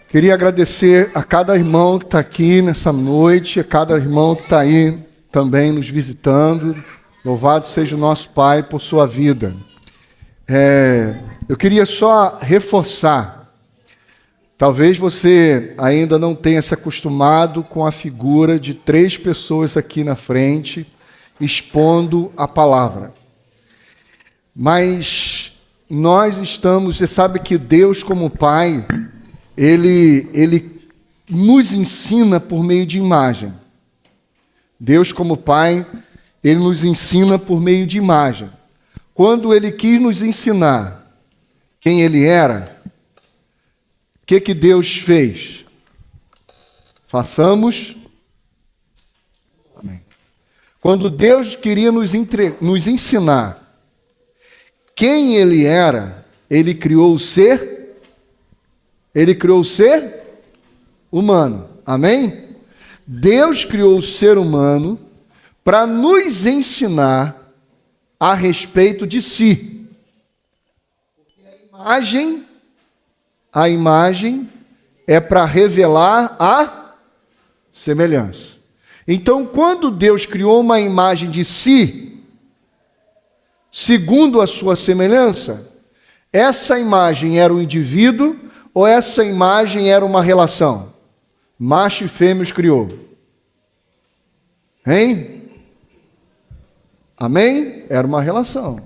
Queria agradecer a cada irmão que está aqui nessa noite, a cada irmão que está aí também nos visitando. Louvado seja o nosso Pai por sua vida. Eu queria só reforçar. Talvez você ainda não tenha se acostumado com a figura de 3 pessoas aqui na frente, expondo a palavra. Mas nós estamos, você sabe que Deus como Pai, Ele nos ensina por meio de imagem. Deus como Pai, Ele nos ensina por meio de imagem. Quando Ele quis nos ensinar quem Ele era, o que Deus fez? Façamos. Amém. Quando Deus queria nos ensinar quem Ele era, Ele criou o ser. Ele criou o ser humano. Amém? Deus criou o ser humano para nos ensinar a respeito de si. A imagem é para revelar a semelhança. Então, quando Deus criou uma imagem de si, segundo a sua semelhança, essa imagem era um indivíduo ou essa imagem era uma relação? Macho e fêmea os criou. Hein? Amém? Era uma relação.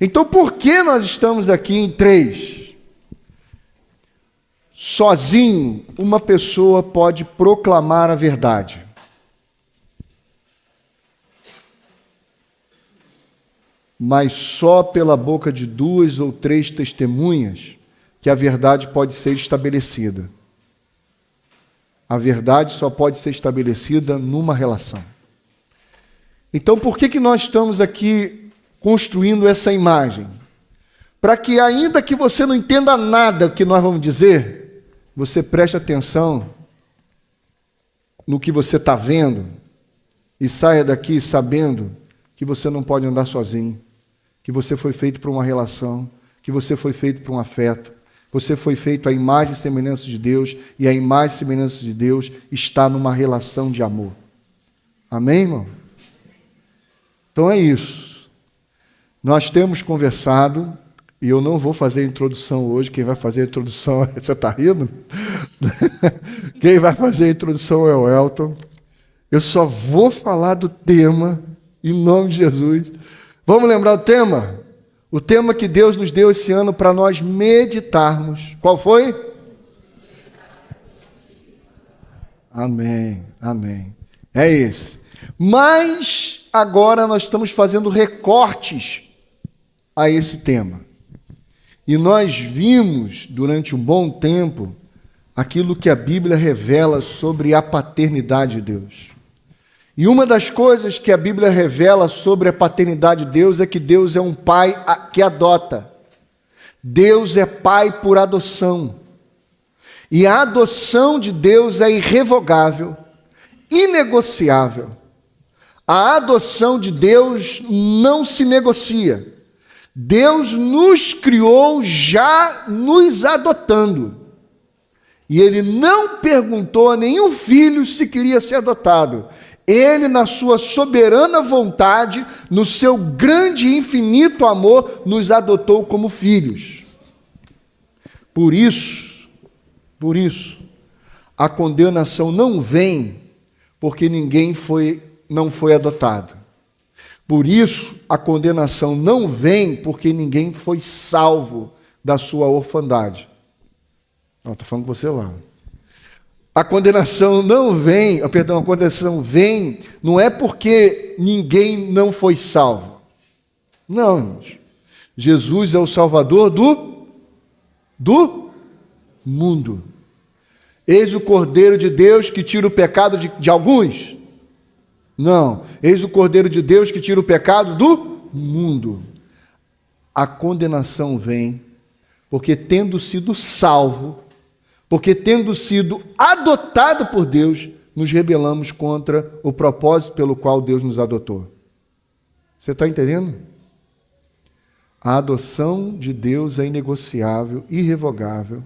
Então, por que nós estamos aqui em 3? Sozinho, uma pessoa pode proclamar a verdade. Mas só pela boca de 2 ou 3 testemunhas que a verdade pode ser estabelecida. A verdade só pode ser estabelecida numa relação. Então, por que nós estamos aqui construindo essa imagem? Para que, ainda que você não entenda nada do que nós vamos dizer, você preste atenção no que você está vendo e saia daqui sabendo que você não pode andar sozinho, que você foi feito para uma relação, que você foi feito para um afeto, você foi feito à imagem e semelhança de Deus, e a imagem e semelhança de Deus está numa relação de amor. Amém, irmão? Então é isso. Nós temos conversado, e eu não vou fazer a introdução hoje. Quem vai fazer a introdução, você está rindo? Quem vai fazer a introdução é o Elton. Eu só vou falar do tema, em nome de Jesus. Vamos lembrar o tema? O tema que Deus nos deu esse ano para nós meditarmos. Qual foi? Amém, amém. É esse. Mas agora nós estamos fazendo recortes a esse tema. E nós vimos, durante um bom tempo, aquilo que a Bíblia revela sobre a paternidade de Deus. E uma das coisas que a Bíblia revela sobre a paternidade de Deus é que Deus é um pai que adota. Deus é pai por adoção. E a adoção de Deus é irrevogável, inegociável. A adoção de Deus não se negocia. Deus nos criou já nos adotando. E Ele não perguntou a nenhum filho se queria ser adotado. Ele, na sua soberana vontade, no seu grande e infinito amor, nos adotou como filhos. Por isso, a condenação não vem porque ninguém não foi adotado. Por isso, a condenação não vem porque ninguém foi salvo da sua orfandade. Estou falando com você lá. A condenação não vem, a condenação vem, não é porque ninguém não foi salvo. Não, irmãos. Jesus é o Salvador do mundo. Eis o Cordeiro de Deus que tira o pecado de alguns? Não. Eis o Cordeiro de Deus que tira o pecado do mundo. A condenação vem porque, tendo sido salvo, porque tendo sido adotado por Deus, nos rebelamos contra o propósito pelo qual Deus nos adotou. Você está entendendo? A adoção de Deus é inegociável, irrevogável.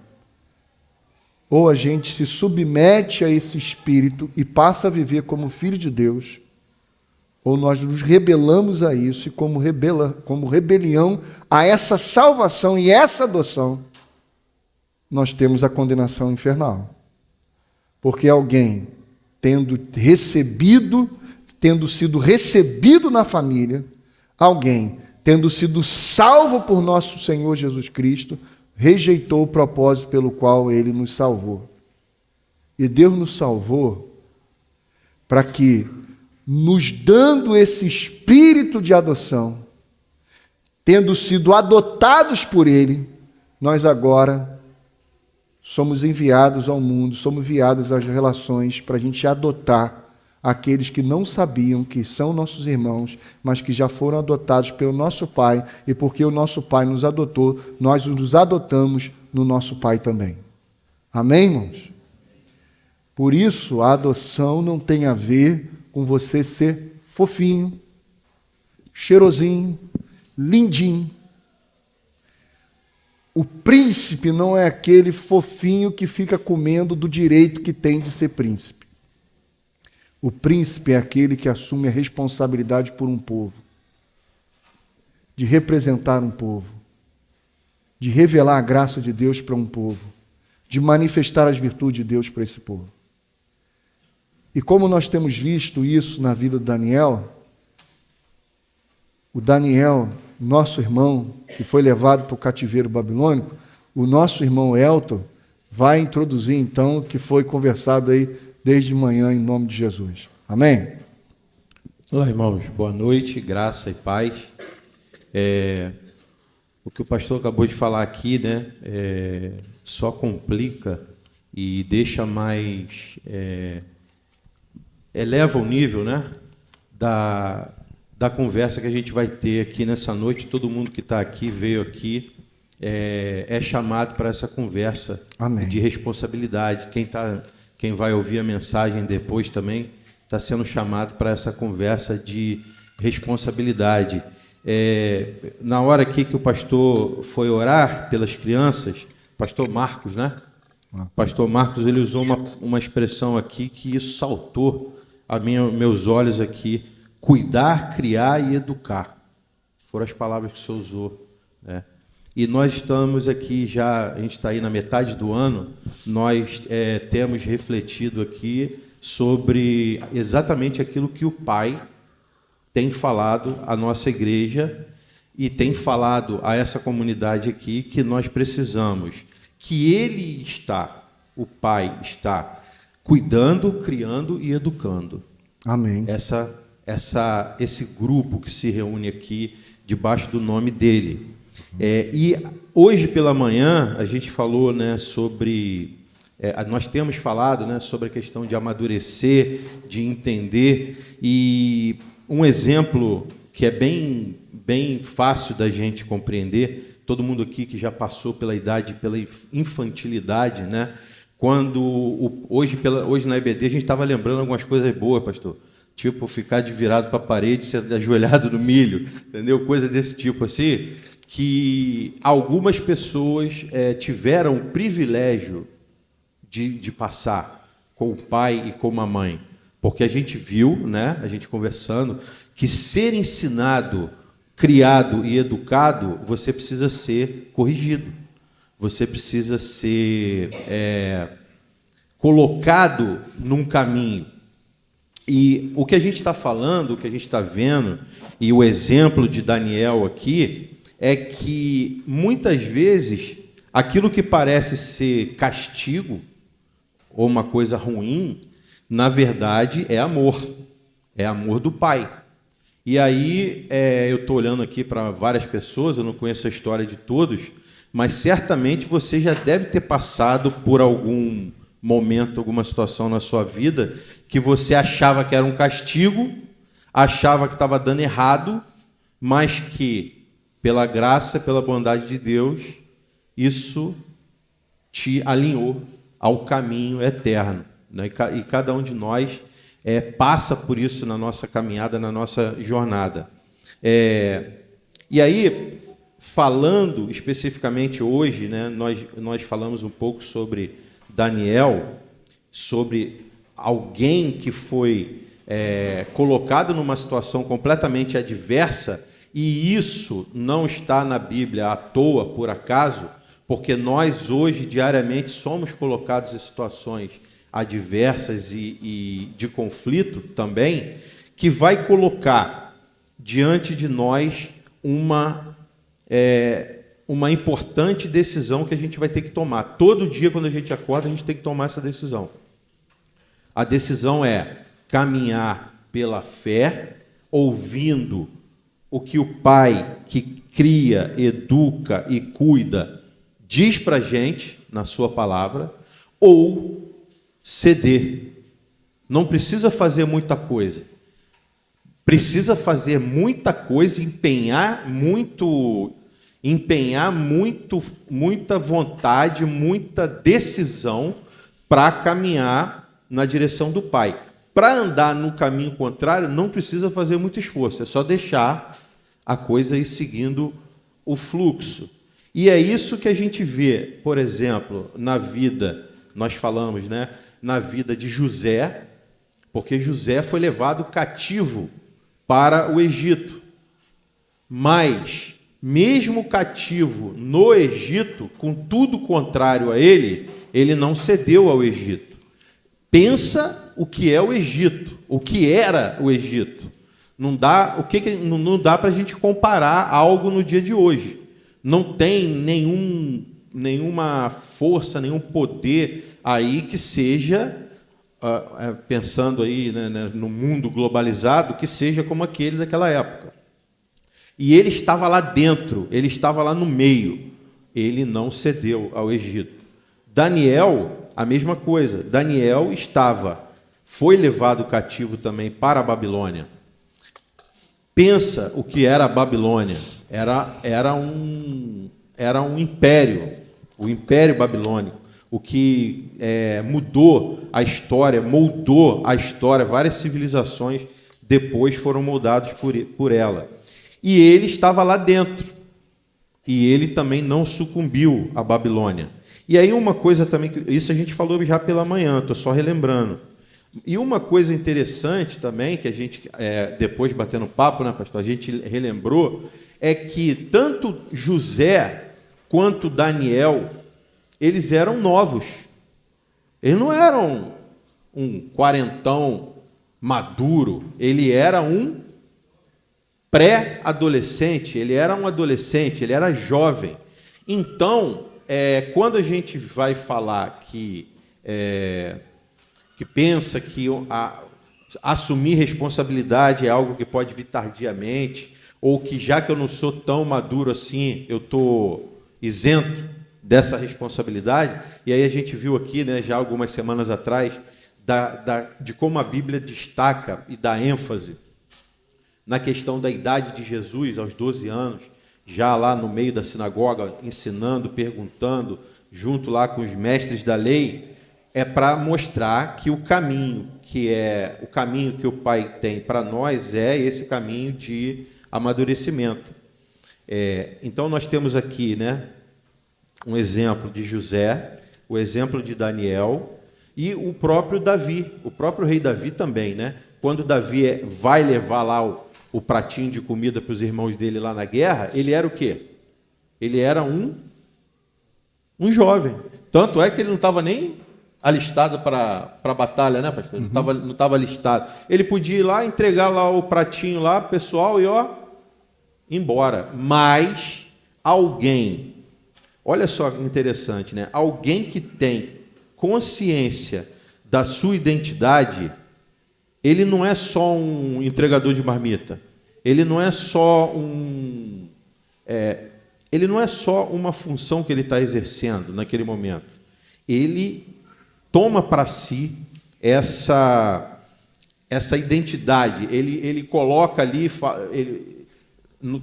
ou a gente se submete a esse espírito e passa a viver como filho de Deus, ou nós nos rebelamos a isso e como rebelião a essa salvação e essa adoção, nós temos a condenação infernal. Porque alguém tendo sido recebido na família, alguém tendo sido salvo por nosso Senhor Jesus Cristo, rejeitou o propósito pelo qual Ele nos salvou. E Deus nos salvou para que, nos dando esse espírito de adoção, tendo sido adotados por Ele, nós agora somos enviados ao mundo, somos enviados às relações para a gente adotar aqueles que não sabiam que são nossos irmãos, mas que já foram adotados pelo nosso Pai, e porque o nosso Pai nos adotou, nós nos adotamos no nosso Pai também. Amém, irmãos? Por isso, a adoção não tem a ver com você ser fofinho, cheirosinho, lindinho. O príncipe não é aquele fofinho que fica comendo do direito que tem de ser príncipe. O príncipe é aquele que assume a responsabilidade por um povo, de representar um povo, de revelar a graça de Deus para um povo, de manifestar as virtudes de Deus para esse povo. E como nós temos visto isso na vida do Daniel, o Daniel, nosso irmão, que foi levado para o cativeiro babilônico, o nosso irmão Elton vai introduzir então o que foi conversado aí desde manhã em nome de Jesus. Amém? Olá, irmãos. Boa noite, graça e paz. O que o pastor acabou de falar aqui, né, só complica e deixa mais... eleva o nível, né, da conversa que a gente vai ter aqui nessa noite. Todo mundo que está aqui, veio aqui, é chamado para essa conversa. Amém. De responsabilidade. Quem vai ouvir a mensagem depois também está sendo chamado para essa conversa de responsabilidade. Na hora aqui que o pastor foi orar pelas crianças, pastor Marcos, né? Pastor Marcos, ele usou uma expressão aqui que isso saltou a meus olhos aqui: cuidar, criar e educar. Foram as palavras que o senhor usou, né? E nós estamos aqui já, a gente está aí na metade do ano, nós temos refletido aqui sobre exatamente aquilo que o Pai tem falado à nossa igreja e tem falado a essa comunidade aqui, que nós precisamos, que Ele está, o Pai está, cuidando, criando e educando. Amém. Esse grupo que se reúne aqui debaixo do nome dele. E hoje pela manhã a gente falou, né, sobre... nós temos falado, né, sobre a questão de amadurecer, de entender, e um exemplo que é bem, bem fácil da gente compreender, todo mundo aqui que já passou pela idade, pela infantilidade, né? Hoje na EBD a gente estava lembrando algumas coisas boas, pastor, tipo ficar de virado para a parede, ser ajoelhado no milho, entendeu? Coisa desse tipo assim, que algumas pessoas tiveram o privilégio de passar com o pai e com a mãe, porque a gente viu, né, a gente conversando, que ser ensinado, criado e educado, você precisa ser corrigido, você precisa ser colocado num caminho. E o que a gente está falando, o que a gente está vendo, e o exemplo de Daniel aqui, é que muitas vezes aquilo que parece ser castigo ou uma coisa ruim, na verdade é amor do Pai. E aí eu estou olhando aqui para várias pessoas, eu não conheço a história de todos, mas certamente você já deve ter passado por algum momento, alguma situação na sua vida que você achava que era um castigo, achava que estava dando errado, mas que, pela graça, pela bondade de Deus, isso te alinhou ao caminho eterno, né? E cada um de nós passa por isso na nossa caminhada, na nossa jornada. E aí, falando especificamente hoje, né, nós falamos um pouco sobre Daniel, sobre alguém que foi colocado numa situação completamente adversa, e isso não está na Bíblia à toa, por acaso, porque nós hoje, diariamente, somos colocados em situações adversas e de conflito também, que vai colocar diante de nós uma importante decisão que a gente vai ter que tomar. Todo dia, quando a gente acorda, a gente tem que tomar essa decisão. A decisão é caminhar pela fé, ouvindo o que o Pai, que cria, educa e cuida, diz para a gente, na sua palavra, ou ceder. Não precisa fazer muita coisa. Precisa fazer muita coisa, empenhar muita vontade, muita decisão para caminhar na direção do Pai. Para andar no caminho contrário, não precisa fazer muito esforço, é só deixar a coisa ir seguindo o fluxo. E é isso que a gente vê, por exemplo, na vida, nós falamos, né, na vida de José, porque José foi levado cativo para o Egito. Mas, mesmo cativo no Egito, com tudo contrário a ele, ele não cedeu ao Egito. Pensa o que é o Egito, o que era o Egito. Não dá para a gente comparar algo no dia de hoje. Não tem nenhuma força, nenhum poder aí que seja, pensando aí, né, no mundo globalizado, que seja como aquele daquela época. E ele estava lá dentro, ele estava lá no meio. Ele não cedeu ao Egito. Daniel, a mesma coisa. Daniel foi levado cativo também para a Babilônia. Pensa o que era a Babilônia. Era um império, o Império Babilônico, o que moldou a história, várias civilizações depois foram moldadas por ela. E ele estava lá dentro, e ele também não sucumbiu à Babilônia. E aí uma coisa também, isso a gente falou já pela manhã, estou só relembrando. E uma coisa interessante também, que a gente, depois batendo papo, né, pastor, a gente relembrou, é que tanto José quanto Daniel, eles eram novos. Eles não eram um quarentão maduro, ele era um pré-adolescente, ele era um adolescente, ele era jovem. Então, quando a gente vai falar que pensa que assumir responsabilidade é algo que pode vir tardiamente, ou que já que eu não sou tão maduro assim, eu estou isento dessa responsabilidade, e aí a gente viu aqui, né, já algumas semanas atrás, de como a Bíblia destaca e dá ênfase na questão da idade de Jesus, aos 12 anos, já lá no meio da sinagoga, ensinando, perguntando, junto lá com os mestres da lei, é para mostrar que o caminho que o Pai tem para nós é esse caminho de amadurecimento. Então, nós temos aqui, né, um exemplo de José, o exemplo de Daniel e o próprio Davi, o próprio rei Davi também, né? Quando Davi vai levar lá o pratinho de comida para os irmãos dele lá na guerra, ele era o quê? Ele era um jovem. Tanto é que ele não estava nem alistado para a batalha, né, pastor? Não estava alistado. Ele podia ir lá, entregar lá o pratinho lá, pessoal, e ir embora. Mas alguém, olha só que interessante, né? Alguém que tem consciência da sua identidade, ele não é só um entregador de marmita. Ele não é só uma função que ele está exercendo naquele momento. Ele toma para si essa identidade. Ele coloca ali,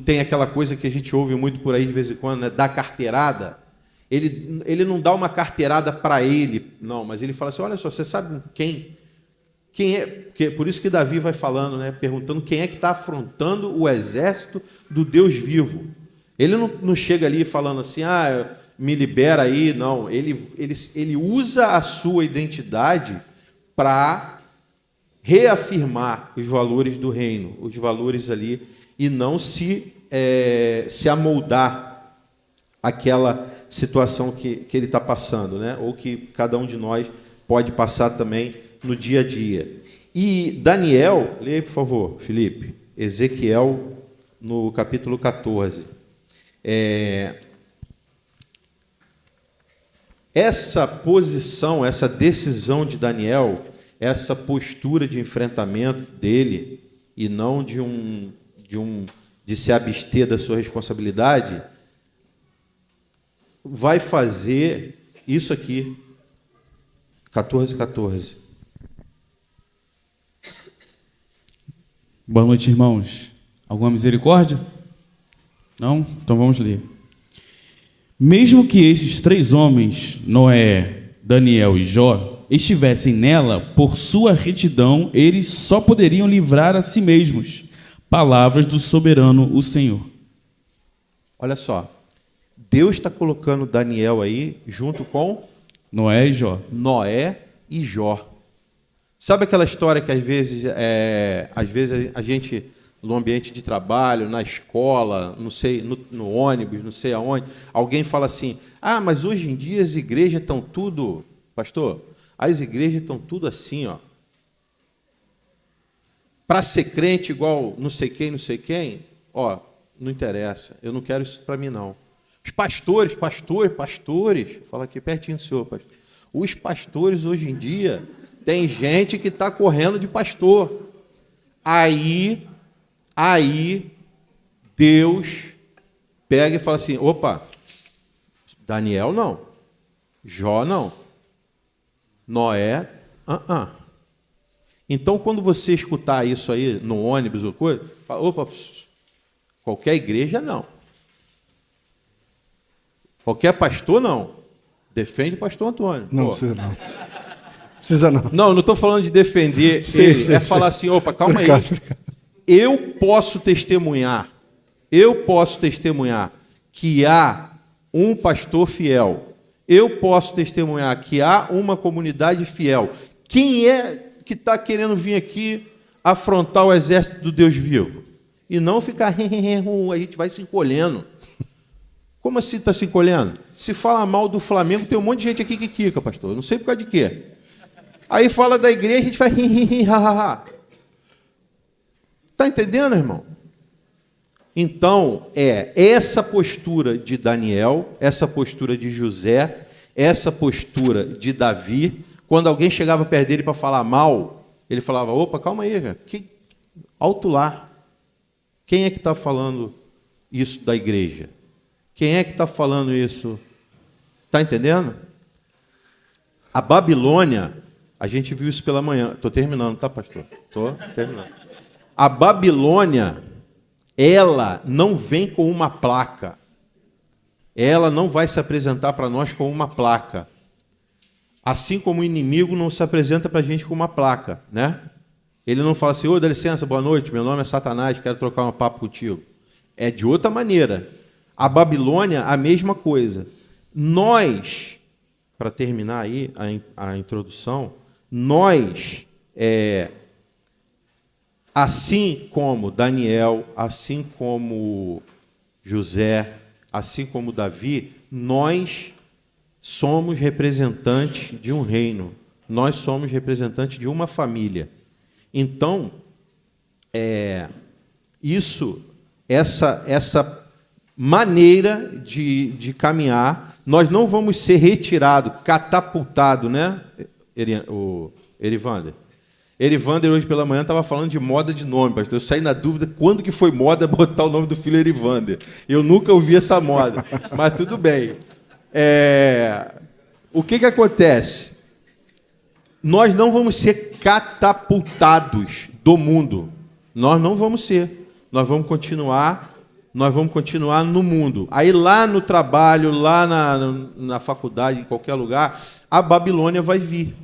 tem aquela coisa que a gente ouve muito por aí de vez em quando, né, da carteirada. Ele não dá uma carteirada para ele, não, mas ele fala assim, olha só, você sabe quem é? Por isso que Davi vai falando, né, perguntando quem é que está afrontando o exército do Deus vivo. Ele não chega ali falando assim, me libera aí, não. Ele usa a sua identidade para reafirmar os valores do reino, os valores ali, e não se amoldar àquela situação que ele está passando, né? Ou que cada um de nós pode passar também no dia a dia. E Daniel, leia por favor, Felipe, Ezequiel no capítulo 14. Essa posição, essa decisão de Daniel, essa postura de enfrentamento dele, e não de se abster da sua responsabilidade, vai fazer isso aqui, 14:14. Boa noite, irmãos. Alguma misericórdia? Não? Então vamos ler. Mesmo que estes 3 homens, Noé, Daniel e Jó, estivessem nela, por sua retidão, eles só poderiam livrar a si mesmos. Palavras do soberano, o Senhor. Olha só, Deus está colocando Daniel aí junto com Noé e Jó. Noé e Jó. Sabe aquela história que às vezes a gente, no ambiente de trabalho, na escola, não sei, no ônibus, não sei aonde, alguém fala assim: ah, mas hoje em dia as igrejas estão tudo, pastor, as igrejas estão tudo assim, ó. Para ser crente igual não sei quem, ó, não interessa, eu não quero isso para mim não. Os pastores, fala aqui pertinho do senhor, pastor. Os pastores hoje em dia, tem gente que está correndo de pastor. Aí Deus pega e fala assim: opa, Daniel não, Jó não, Noé, Então, quando você escutar isso aí no ônibus ou coisa, fala: opa, qualquer igreja não. Qualquer pastor não. Defende o pastor Antônio. Não precisa não. Precisa não. Não estou falando de defender ele. Falar assim: opa, calma aí. Eu posso testemunhar que há um pastor fiel. Eu posso testemunhar que há uma comunidade fiel. Quem é que está querendo vir aqui afrontar o exército do Deus vivo? E não ficar, a gente vai se encolhendo. Como assim está se encolhendo? Se fala mal do Flamengo, tem um monte de gente aqui que quica, pastor. Eu não sei por causa de quê. Aí fala da igreja, a gente faz Está entendendo, irmão? Então, essa postura de Daniel, essa postura de José, essa postura de Davi, quando alguém chegava perto dele para falar mal, ele falava: opa, calma aí, cara. Alto lá. Quem é que está falando isso da igreja? Quem é que está falando isso? Está entendendo? A Babilônia, a gente viu isso pela manhã. Estou terminando, tá, pastor? Estou terminando. A Babilônia, ela não vem com uma placa. Ela não vai se apresentar para nós com uma placa. Assim como o inimigo não se apresenta para a gente com uma placa, né? Ele não fala assim: ô, dá licença, boa noite, meu nome é Satanás, quero trocar um papo contigo. É de outra maneira. A Babilônia, a mesma coisa. Nós, para terminar aí a introdução, nós, assim como Daniel, assim como José, assim como Davi, nós somos representantes de um reino, nós somos representantes de uma família. Então, essa maneira de caminhar, nós não vamos ser retirados, catapultados, né, Erivander? Erivander, hoje pela manhã, estava falando de moda de nome, pastor. Eu saí na dúvida quando que foi moda botar o nome do filho Erivander. Eu nunca ouvi essa moda, mas tudo bem. O que acontece? Nós não vamos ser catapultados do mundo. Nós não vamos ser. Nós vamos continuar no mundo. Aí lá no trabalho, lá na faculdade, em qualquer lugar, a Babilônia vai vir.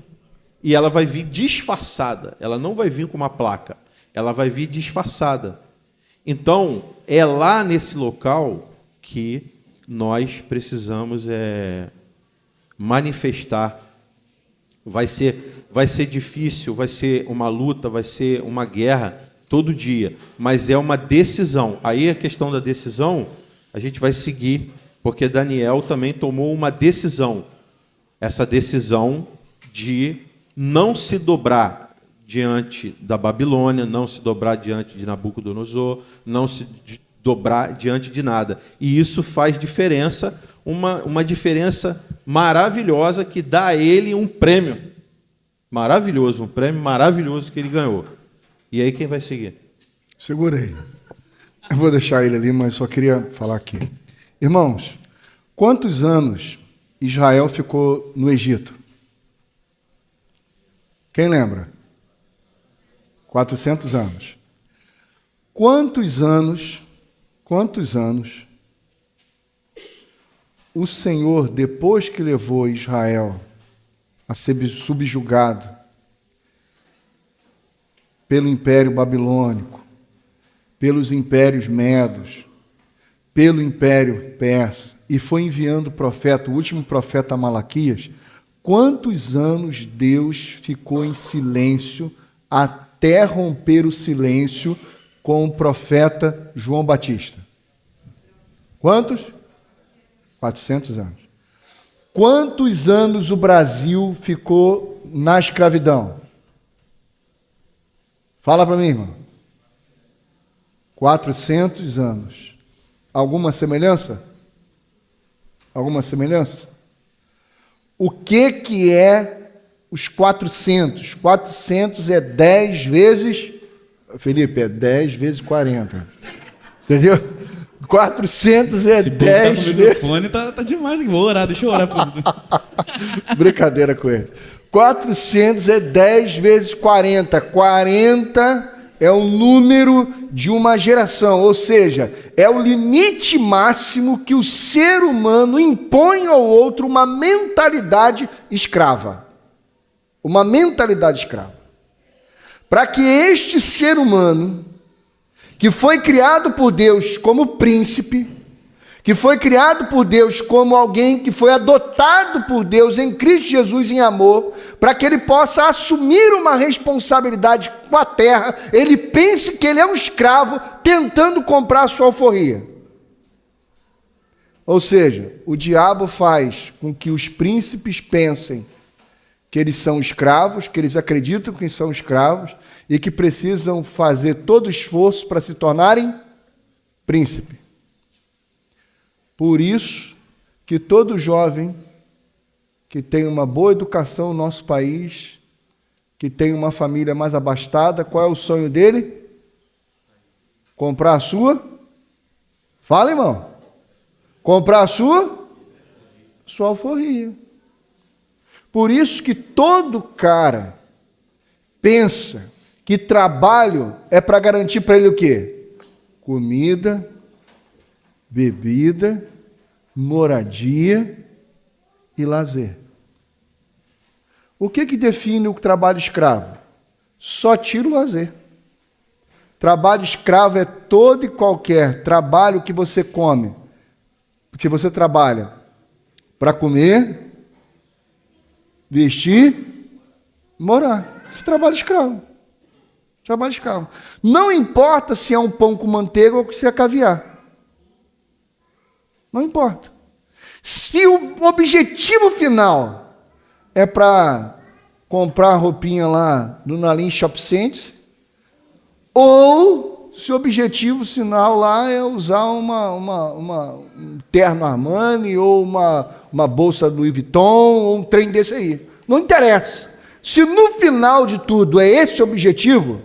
E ela vai vir disfarçada. Ela não vai vir com uma placa. Ela vai vir disfarçada. Então, é lá nesse local que nós precisamos manifestar. Vai ser difícil, vai ser uma luta, vai ser uma guerra todo dia, mas é uma decisão. Aí a questão da decisão, a gente vai seguir, porque Daniel também tomou uma decisão. Essa decisão de não se dobrar diante da Babilônia, não se dobrar diante de Nabucodonosor, não se dobrar diante de nada. E isso faz diferença, uma diferença maravilhosa que dá a ele um prêmio maravilhoso, um prêmio maravilhoso que ele ganhou. E aí quem vai seguir? Segurei. Eu vou deixar ele ali, mas só queria falar aqui. Irmãos, quantos anos Israel ficou no Egito? Quem lembra? 400 anos. Quantos anos o Senhor, depois que levou Israel a ser subjugado pelo Império Babilônico, pelos impérios medos, pelo Império Persa, e foi enviando o profeta, o último profeta Malaquias, quantos anos Deus ficou em silêncio até romper o silêncio com o profeta João Batista? Quantos? 400 anos. Quantos anos o Brasil ficou na escravidão? Fala para mim, irmão. 400 anos. Alguma semelhança? Alguma semelhança? O que é os 400? 400 é 10 vezes... Felipe, é 10 vezes 40. Entendeu? 400 é 10 vezes... O microfone tá demais. Vou orar, deixa eu orar. Brincadeira com ele. 400 é 10 vezes 40. 40 é o número de uma geração, ou seja, é o limite máximo que o ser humano impõe ao outro uma mentalidade escrava. Uma mentalidade escrava. Para que este ser humano, que foi criado por Deus como príncipe, que foi criado por Deus como alguém que foi adotado por Deus em Cristo Jesus em amor, para que ele possa assumir uma responsabilidade com a terra, ele pense que ele é um escravo tentando comprar a sua alforria. Ou seja, o diabo faz com que os príncipes pensem que eles são escravos, que eles acreditam que são escravos e que precisam fazer todo o esforço para se tornarem príncipe. Por isso que todo jovem que tem uma boa educação no nosso país, que tem uma família mais abastada, qual é o sonho dele? Comprar a sua? Fala, irmão. Comprar a sua alforria. Por isso que todo cara pensa que trabalho é para garantir para ele o quê? Comida, bebida, moradia e lazer. O que define o trabalho escravo? Só tira o lazer. Trabalho escravo é todo e qualquer trabalho que você come, porque você trabalha para comer, vestir, morar. Isso é trabalho escravo. Trabalho escravo. Não importa se é um pão com manteiga ou se é caviar. Não importa. Se o objetivo final é para comprar roupinha lá no Nalim Shop Center, ou se o objetivo final lá é usar um terno Armani, ou uma bolsa Louis Vuitton, ou um trem desse aí. Não interessa. Se no final de tudo é esse o objetivo,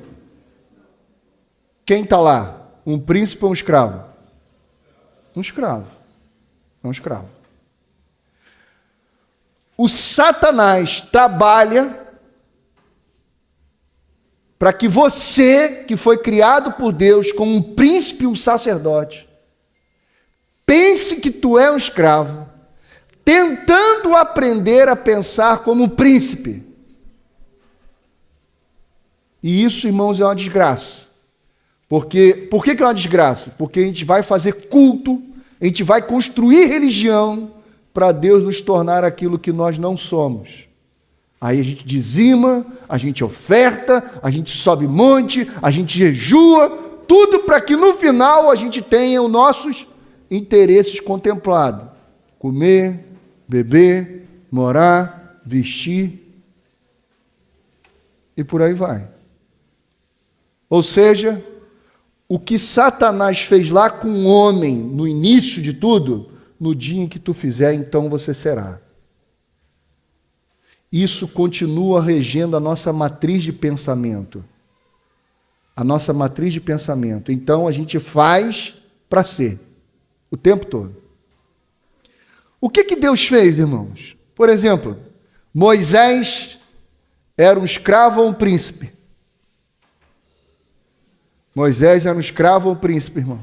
quem está lá? Um príncipe ou um escravo? Um escravo. É um escravo. O Satanás trabalha para que você, que foi criado por Deus como um príncipe e um sacerdote, pense que tu é um escravo, tentando aprender a pensar como um príncipe. E isso, irmãos, é uma desgraça. Por que é uma desgraça? Porque a gente vai fazer culto, A gente vai construir religião para Deus nos tornar aquilo que nós não somos. Aí a gente dizima, a gente oferta, a gente sobe monte, a gente jejua, tudo para que no final a gente tenha os nossos interesses contemplados. Comer, beber, morar, vestir e por aí vai. Ou seja, o que Satanás fez lá com o homem no início de tudo, no dia em que tu fizer, então você será. Isso continua regendo a nossa matriz de pensamento. A nossa matriz de pensamento. Então a gente faz para ser, o tempo todo. O que Deus fez, irmãos? Por exemplo, Moisés era um escravo ou um príncipe? Moisés era um escravo ou um príncipe, irmão?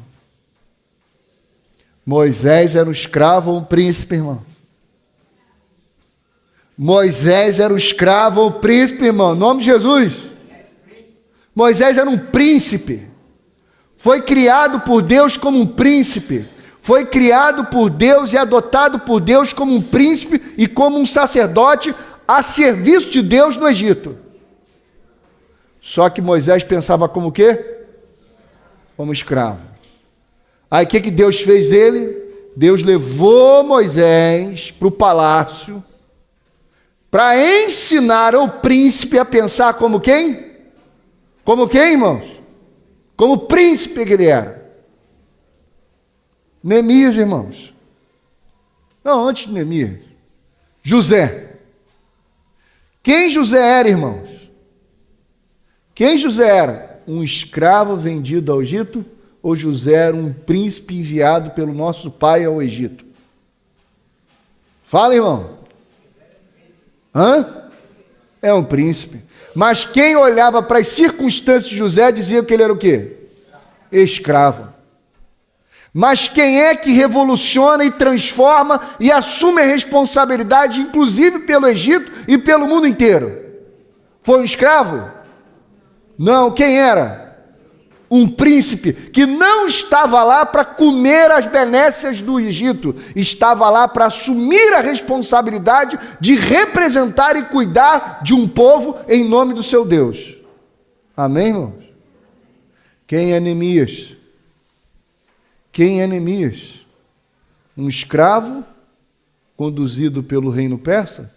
Moisés era um escravo ou um príncipe, irmão? Moisés era um escravo ou um príncipe, irmão? Em nome de Jesus. Moisés era um príncipe. Foi criado por Deus como um príncipe. Foi criado por Deus e adotado por Deus como um príncipe e como um sacerdote a serviço de Deus no Egito. Só que Moisés pensava como o quê? Como escravo. Aí o que Deus fez ele? Deus levou Moisés para o palácio para ensinar ao príncipe a pensar como quem? Como quem, irmãos? Como príncipe que ele era. Neemias, irmãos. Não, antes de Neemias. José. Quem José era, irmãos? Quem José era? Um escravo vendido ao Egito, ou José era um príncipe enviado pelo nosso pai ao Egito? Fala, irmão. Hã? É um príncipe. Mas quem olhava para as circunstâncias de José dizia que ele era o quê? Escravo. Mas quem é que revoluciona e transforma e assume a responsabilidade, inclusive pelo Egito e pelo mundo inteiro? Foi um escravo? Não, quem era? Um príncipe que não estava lá para comer as benécias do Egito, estava lá para assumir a responsabilidade de representar e cuidar de um povo em nome do seu Deus. Amém, irmãos? Quem é Neemias? Quem é Neemias? Um escravo conduzido pelo reino persa?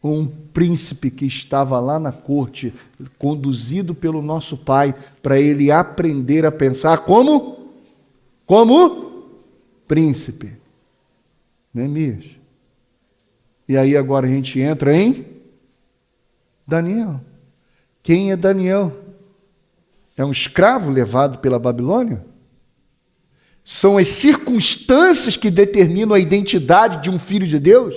Ou um príncipe que estava lá na corte, conduzido pelo nosso pai, para ele aprender a pensar como príncipe? Neemias. E aí agora a gente entra em Daniel. Quem é Daniel? É um escravo levado pela Babilônia? São as circunstâncias que determinam a identidade de um filho de Deus?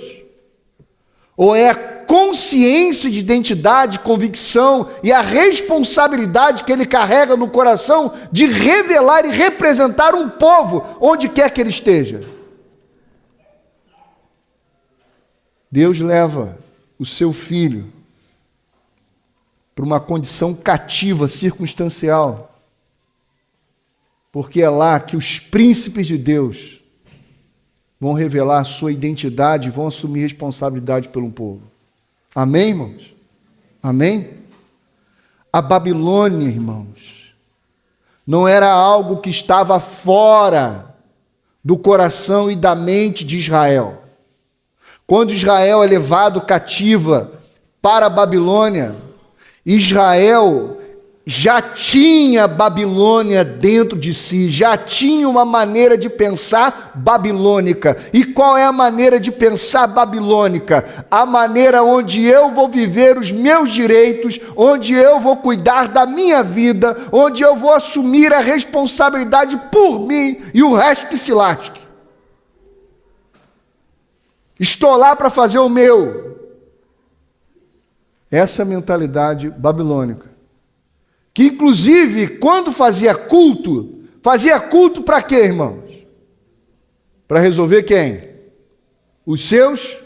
Ou é a consciência de identidade, convicção e a responsabilidade que ele carrega no coração de revelar e representar um povo onde quer que ele esteja? Deus leva o seu filho para uma condição cativa, circunstancial, porque é lá que os príncipes de Deus vão revelar a sua identidade e vão assumir responsabilidade pelo povo. Amém, irmãos? Amém? A Babilônia, irmãos, não era algo que estava fora do coração e da mente de Israel. Quando Israel é levado cativa para a Babilônia, Israel já tinha Babilônia dentro de si, já tinha uma maneira de pensar babilônica. E qual é a maneira de pensar babilônica? A maneira onde eu vou viver os meus direitos, onde eu vou cuidar da minha vida, onde eu vou assumir a responsabilidade por mim e o resto que se lasque. Estou lá para fazer o meu. Essa é a mentalidade babilônica. Que inclusive, quando fazia culto para quê, irmãos? Para resolver quem? Os seus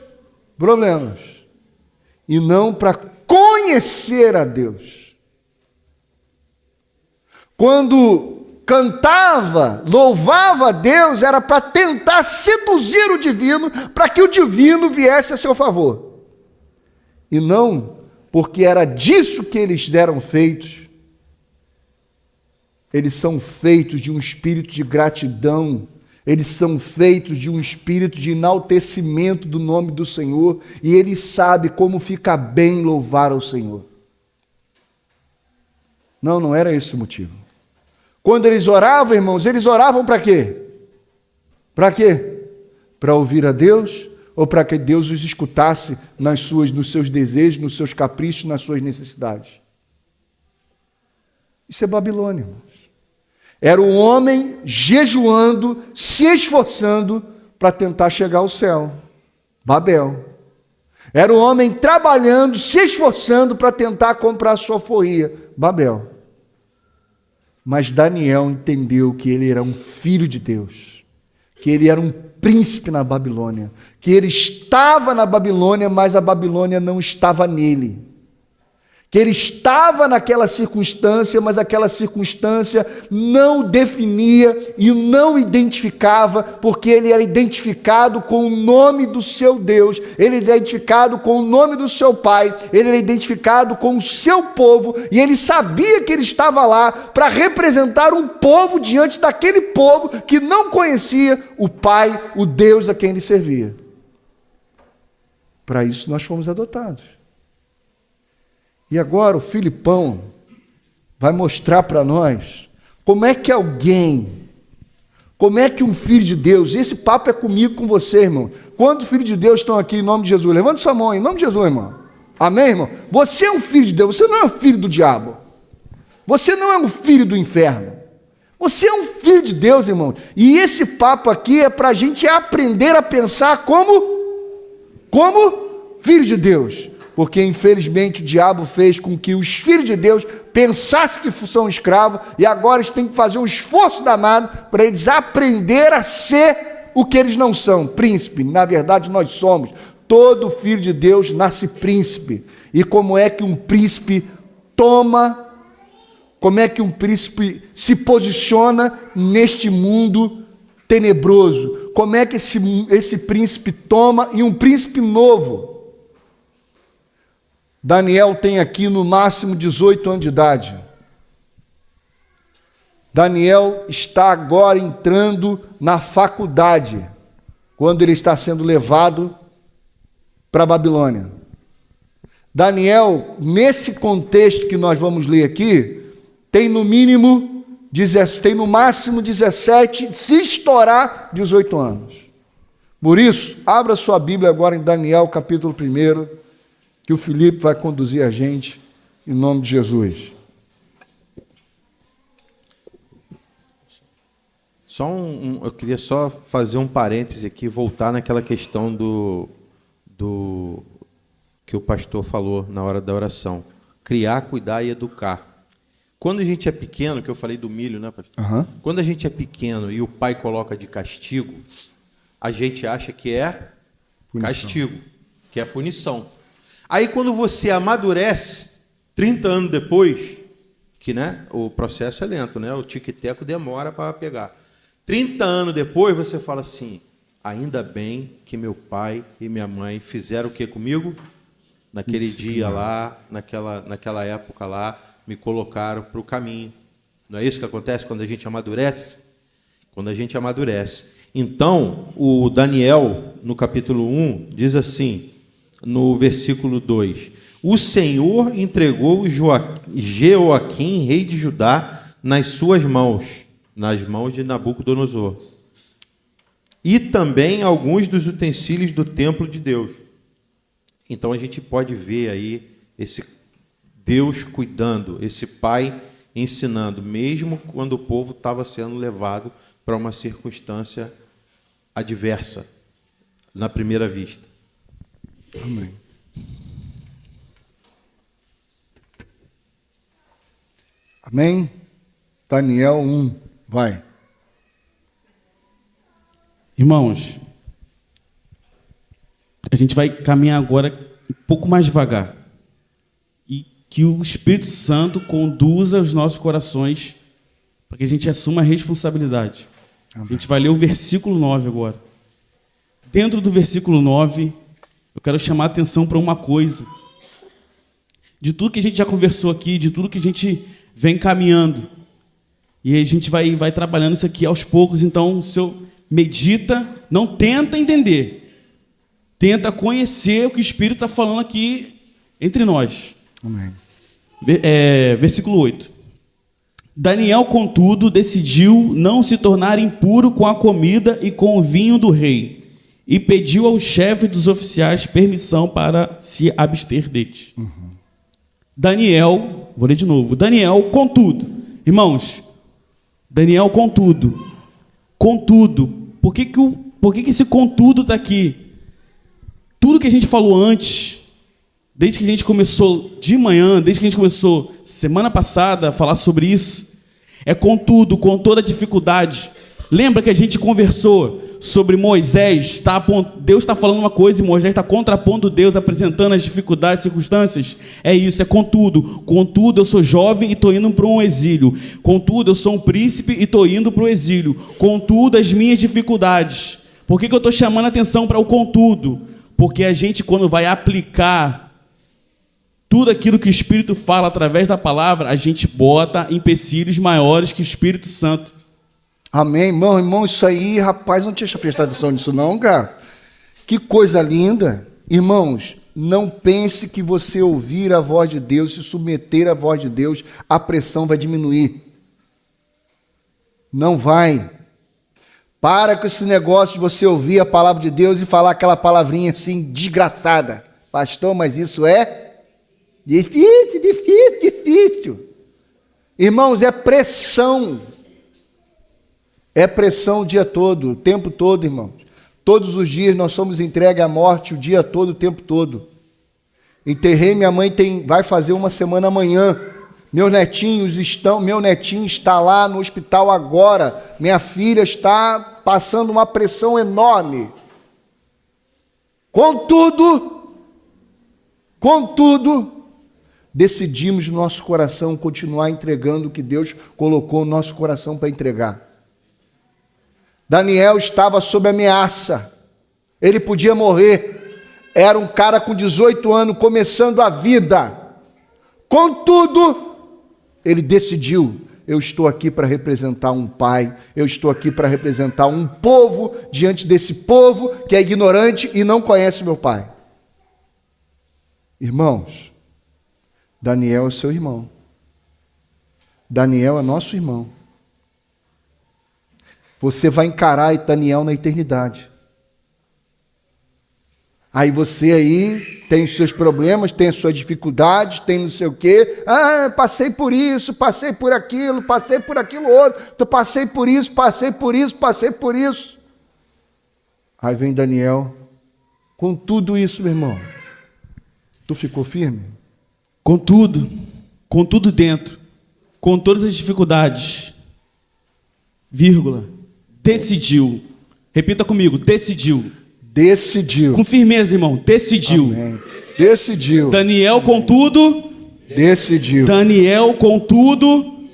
problemas. E não para conhecer a Deus. Quando cantava, louvava a Deus, era para tentar seduzir o divino, para que o divino viesse a seu favor. E não porque era disso que eles eram feitos. Eles são feitos de um espírito de gratidão, eles são feitos de um espírito de enaltecimento do nome do Senhor, e ele sabe como fica bem louvar ao Senhor. Não era esse o motivo. Quando eles oravam, irmãos, eles oravam para quê? Para quê? Para ouvir a Deus ou para que Deus os escutasse nos seus desejos, nos seus caprichos, nas suas necessidades? Isso é Babilônia, irmãos. Era o homem jejuando, se esforçando para tentar chegar ao céu. Babel. Era o homem trabalhando, se esforçando para tentar comprar a sua alforria. Babel. Mas Daniel entendeu que ele era um filho de Deus, que ele era um príncipe na Babilônia, que ele estava na Babilônia, mas a Babilônia não estava nele. Que ele estava naquela circunstância, mas aquela circunstância não o definia e não o identificava, porque ele era identificado com o nome do seu Deus, ele era identificado com o nome do seu pai, ele era identificado com o seu povo, e ele sabia que ele estava lá para representar um povo diante daquele povo que não conhecia o pai, o Deus a quem ele servia. Para isso nós fomos adotados. E agora o Filipão vai mostrar para nós como é que um filho de Deus, esse papo é comigo, com você, irmão. Quantos filhos de Deus estão aqui em nome de Jesus? Levanta sua mão em nome de Jesus, irmão. Amém, irmão? Você é um filho de Deus, você não é um filho do diabo. Você não é um filho do inferno. Você é um filho de Deus, irmão. E esse papo aqui é para a gente aprender a pensar como filho de Deus. Porque infelizmente o diabo fez com que os filhos de Deus pensassem que são escravos, e agora eles têm que fazer um esforço danado para eles aprender a ser o que eles não são, príncipe. Na verdade nós somos. Todo filho de Deus nasce príncipe. E como é que um príncipe como é que um príncipe se posiciona neste mundo tenebroso? Como é que esse príncipe toma, e um príncipe novo? Daniel tem aqui no máximo 18 anos de idade. Daniel está agora entrando na faculdade, quando ele está sendo levado para a Babilônia. Daniel, nesse contexto que nós vamos ler aqui, tem no máximo 17, se estourar 18 anos. Por isso, abra sua Bíblia agora em Daniel, capítulo 1, que o Felipe vai conduzir a gente, em nome de Jesus. Eu queria só fazer um parêntese aqui, voltar naquela questão do que o pastor falou na hora da oração. Criar, cuidar e educar. Quando a gente é pequeno, que eu falei do milho, né, pastor? Uhum. Quando a gente é pequeno e o pai coloca de castigo, a gente acha que é punição. Castigo, que é punição. Aí quando você amadurece, 30 anos depois, que o processo é lento, o tic-teco demora para pegar. 30 anos depois você fala assim, ainda bem que meu pai e minha mãe fizeram o que comigo? Naquele dia lá, naquela época lá, me colocaram para o caminho. Não é isso que acontece quando a gente amadurece? Quando a gente amadurece. Então, o Daniel, no capítulo 1, diz assim, no versículo 2, o Senhor entregou Jeoaquim, rei de Judá, nas suas mãos, nas mãos de Nabucodonosor, e também alguns dos utensílios do templo de Deus. Então a gente pode ver aí esse Deus cuidando, esse pai ensinando, mesmo quando o povo estava sendo levado para uma circunstância adversa, na primeira vista. Amém. Amém? Daniel 1, vai. Irmãos, a gente vai caminhar agora um pouco mais devagar. E que o Espírito Santo conduza os nossos corações para que a gente assuma a responsabilidade. Amém. A gente vai ler o versículo 9 agora. Dentro do versículo 9, eu quero chamar a atenção para uma coisa. De tudo que a gente já conversou aqui, de tudo que a gente vem caminhando. E a gente vai trabalhando isso aqui aos poucos. Então, o senhor medita, não tenta entender. Tenta conhecer o que o Espírito está falando aqui entre nós. Amém. Versículo 8. Daniel, contudo, decidiu não se tornar impuro com a comida e com o vinho do rei, e pediu ao chefe dos oficiais permissão para se abster deles. Daniel, vou ler de novo. Daniel, contudo, irmãos, Daniel, contudo, por que esse contudo está aqui? Tudo que a gente falou antes, desde que a gente começou de manhã, desde que a gente começou semana passada a falar sobre isso, é contudo, com toda a dificuldade. Lembra que a gente conversou sobre Moisés? Deus está falando uma coisa e Moisés está contrapondo Deus, apresentando as dificuldades, circunstâncias. É isso, é contudo. Contudo, eu sou jovem e estou indo para um exílio. Contudo, eu sou um príncipe e estou indo para o exílio. Contudo, as minhas dificuldades. Por que eu estou chamando a atenção para o contudo? Porque a gente, quando vai aplicar tudo aquilo que o Espírito fala através da palavra, a gente bota empecilhos maiores que o Espírito Santo. Amém, irmão, isso aí, rapaz, não tinha prestado atenção nisso não, cara. Que coisa linda. Irmãos, não pense que você ouvir a voz de Deus, se submeter à voz de Deus, a pressão vai diminuir. Não vai. Para com esse negócio de você ouvir a palavra de Deus e falar aquela palavrinha assim, desgraçada. Pastor, mas isso é difícil. Irmãos, é pressão. É pressão o dia todo, o tempo todo, irmãos. Todos os dias nós somos entregues à morte, o dia todo, o tempo todo. Enterrei minha mãe, vai fazer uma semana amanhã. Meu netinho está lá no hospital agora. Minha filha está passando uma pressão enorme. Contudo, decidimos no nosso coração continuar entregando o que Deus colocou no nosso coração para entregar. Daniel estava sob ameaça, ele podia morrer, era um cara com 18 anos, começando a vida. Contudo, ele decidiu, eu estou aqui para representar um pai, eu estou aqui para representar um povo, diante desse povo que é ignorante e não conhece meu pai. Irmãos, Daniel é seu irmão, Daniel é nosso irmão. Você vai encarar Daniel na eternidade. Aí você aí tem os seus problemas, tem as suas dificuldades, tem não sei o quê. Passei por isso, passei por aquilo outro, passei por isso. Aí vem Daniel, com tudo isso, meu irmão. Tu ficou firme? Com tudo dentro, com todas as dificuldades, decidiu. Repita comigo, decidiu. Decidiu. Com firmeza, irmão, decidiu. Amém. Decidiu. Daniel, contudo, decidiu. Daniel, contudo,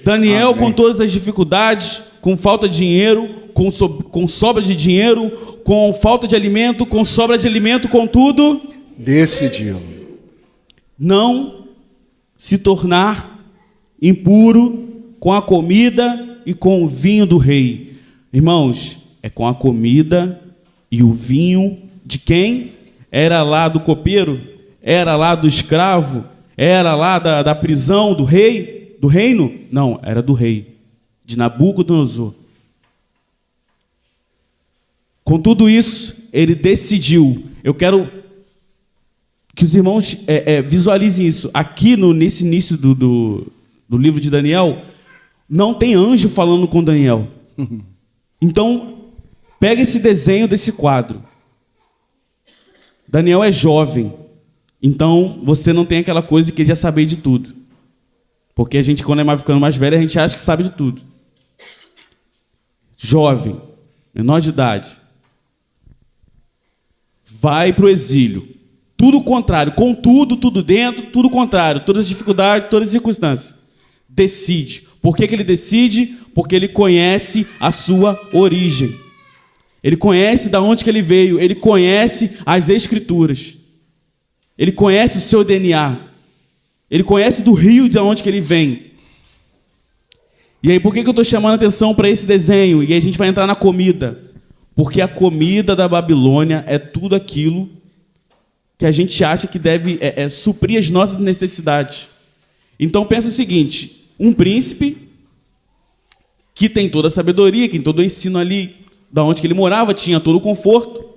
Daniel, amém, com todas as dificuldades, com falta de dinheiro, com sobra de dinheiro, com falta de alimento, com sobra de alimento, contudo, decidiu não se tornar impuro com a comida e com o vinho do rei. Irmãos, é com a comida e o vinho de quem? Era lá do copeiro? Era lá do escravo? Era lá da prisão do rei? Do reino? Não, era do rei, de Nabucodonosor. Com tudo isso, ele decidiu. Eu quero que os irmãos visualizem isso. Aqui, nesse início do livro de Daniel, não tem anjo falando com Daniel. Então, pega esse desenho desse quadro. Daniel é jovem. Então, você não tem aquela coisa de que já saber de tudo. Porque a gente, quando é ficando mais velho, a gente acha que sabe de tudo. Jovem, menor de idade, vai para o exílio. Tudo o contrário. Contudo, tudo dentro, tudo o contrário. Todas as dificuldades, todas as circunstâncias. Decide. Por que ele decide? Porque ele conhece a sua origem. Ele conhece de onde que ele veio, ele conhece as Escrituras. Ele conhece o seu DNA. Ele conhece do rio de onde que ele vem. E aí, por que eu estou chamando a atenção para esse desenho? E aí a gente vai entrar na comida. Porque a comida da Babilônia é tudo aquilo que a gente acha que deve suprir as nossas necessidades. Então pensa o seguinte, um príncipe que tem toda a sabedoria, que tem todo o ensino ali, da onde que ele morava, tinha todo o conforto.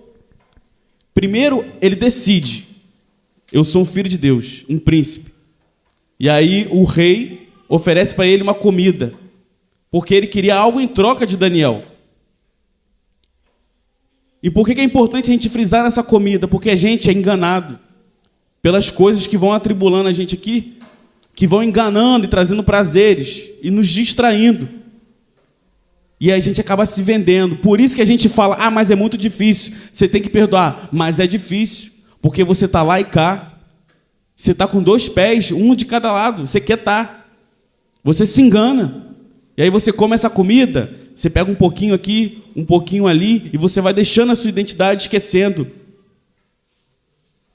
Primeiro, ele decide, eu sou um filho de Deus, um príncipe. E aí o rei oferece para ele uma comida, porque ele queria algo em troca de Daniel. E por que é importante a gente frisar nessa comida? Porque a gente é enganado pelas coisas que vão atribulando a gente aqui, que vão enganando e trazendo prazeres e nos distraindo. E aí a gente acaba se vendendo. Por isso que a gente fala, mas é muito difícil, você tem que perdoar. Mas é difícil, porque você está lá e cá. Você está com 2 pés, um de cada lado, você quer estar. Você se engana. E aí você come essa comida, você pega um pouquinho aqui, um pouquinho ali, e você vai deixando a sua identidade, esquecendo.